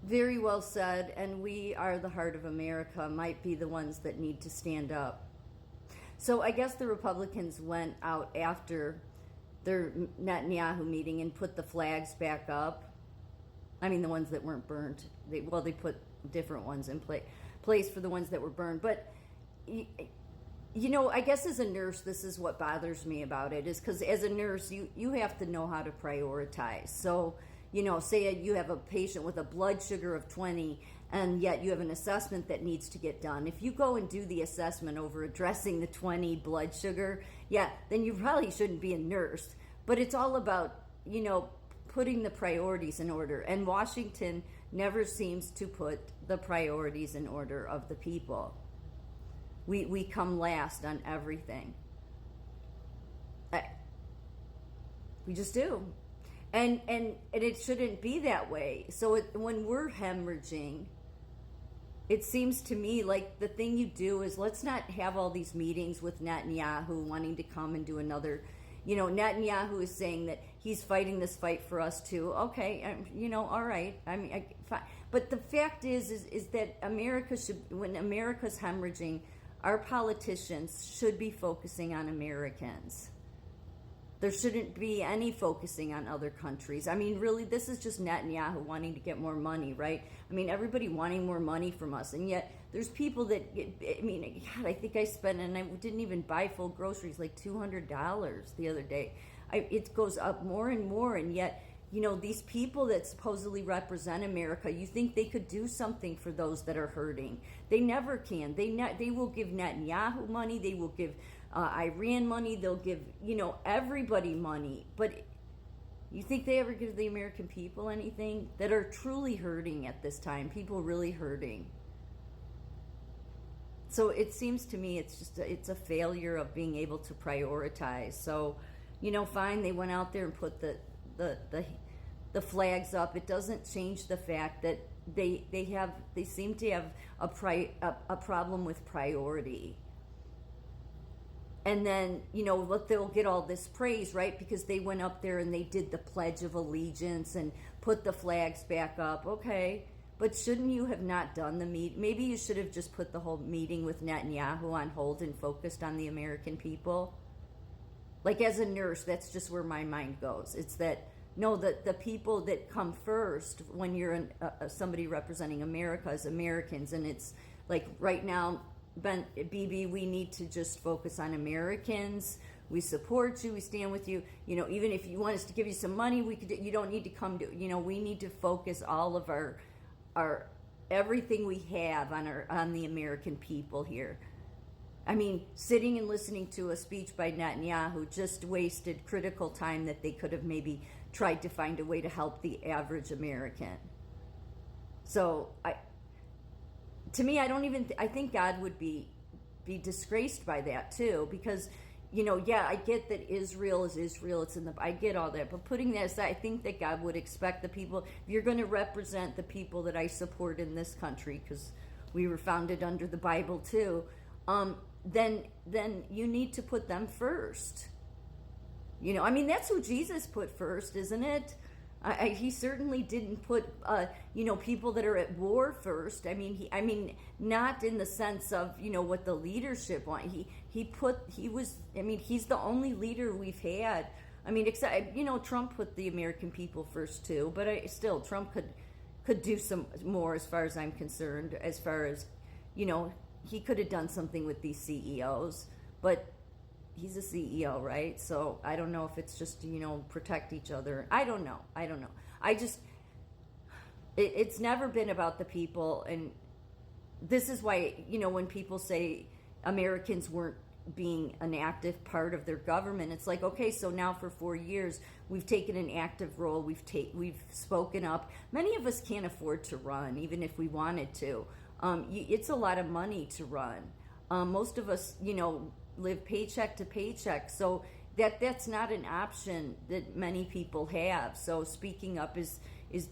Very well said. And we are the heart of America, might be the ones that need to stand up. So I guess the Republicans went out after their Netanyahu meeting and put the flags back up. I mean, the ones that weren't burned. They put different ones in place for the ones that were burned. But, I guess as a nurse, this is what bothers me about it, is because as a nurse, you have to know how to prioritize. So, say you have a patient with a blood sugar of 20, and yet you have an assessment that needs to get done. If you go and do the assessment over addressing the 20 blood sugar, then you probably shouldn't be a nurse. But it's all about, putting the priorities in order. And Washington never seems to put the priorities in order of the people. We come last on everything. We just do. And it shouldn't be that way. So when we're hemorrhaging, it seems to me like the thing you do is, let's not have all these meetings with Netanyahu wanting to come and do another. Netanyahu is saying that he's fighting this fight for us too. Okay, all right. I mean, fine. But the fact is that when America's hemorrhaging, our politicians should be focusing on Americans. There shouldn't be any focusing on other countries. I mean, really, this is just Netanyahu wanting to get more money, right? I mean, everybody wanting more money from us. And yet there's people that, God, I think I spent, and I didn't even buy full groceries, like $200 the other day. It goes up more and more. And yet, these people that supposedly represent America, you think they could do something for those that are hurting. They never can. They will give Netanyahu money. They will give Iran money. They'll give, everybody money. But you think they ever give the American people anything that are truly hurting at this time? People really hurting. So it seems to me it's a failure of being able to prioritize. So, fine, they went out there and put the flags up. It doesn't change the fact that they seem to have a problem with priority. And then, they'll get all this praise, right? Because they went up there and they did the Pledge of Allegiance and put the flags back up. Okay, but shouldn't you have not done the meet? Maybe you should have just put the whole meeting with Netanyahu on hold and focused on the American people. Like, as a nurse, that's just where my mind goes. It's that, no, the people that come first when you're somebody representing America is Americans. And it's like right now, BB, we need to just focus on Americans. We support you. We stand with you. Even if you want us to give you some money, we could. You don't need to come to. We need to focus all of our everything we have on the American people here. I mean, sitting and listening to a speech by Netanyahu just wasted critical time that they could have maybe tried to find a way to help the average American. So I think God would be disgraced by that too, because, I get that Israel is Israel. I get all that, but putting that aside, I think that God would expect the people, if you're going to represent the people that I support in this country, because we were founded under the Bible too, then you need to put them first. That's who Jesus put first, isn't it? He certainly didn't put, people that are at war first. Not in the sense of, what the leadership want. He's the only leader we've had. Except, Trump put the American people first too, but still, Trump could do some more as far as I'm concerned, as far as, he could have done something with these CEOs, but he's a CEO, right? So I don't know if it's just, protect each other. I don't know. It's never been about the people. And this is why, when people say Americans weren't being an active part of their government, it's like, okay, so now for 4 years, we've taken an active role. We've spoken up. Many of us can't afford to run, even if we wanted to. It's a lot of money to run. Most of us, live paycheck to paycheck. So that's not an option that many people have. So speaking up is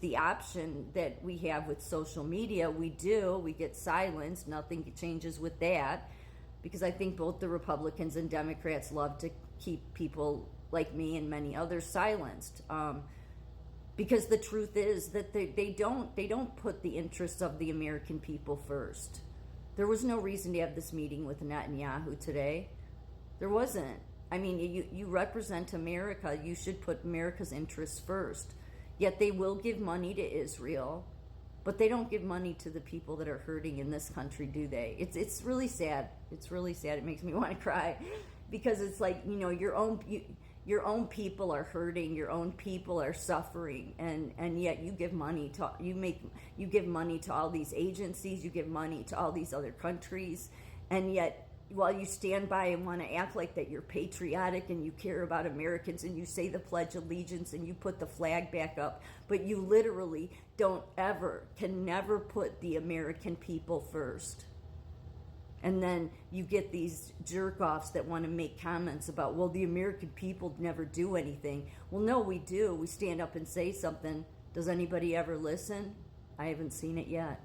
the option that we have with social media. We get silenced. Nothing changes with that, because I think both the Republicans and Democrats love to keep people like me and many others silenced. Because the truth is that they don't put the interests of the American people first. There was no reason to have this meeting with Netanyahu today. There wasn't. I mean, you represent America. You should put America's interests first. Yet they will give money to Israel, but they don't give money to the people that are hurting in this country, do they? It's really sad. It's really sad. It makes me want to cry, because it's like, your own people are hurting, your own people are suffering, and yet you give money to you give money to all these agencies, you give money to all these other countries, and yet while you stand by and want to act like that you're patriotic and you care about Americans and you say the Pledge of Allegiance and you put the flag back up, but you literally can never put the American people first. And then you get these jerk-offs that want to make comments about, well, the American people never do anything. Well, no, we do. We stand up and say something. Does anybody ever listen? I haven't seen it yet.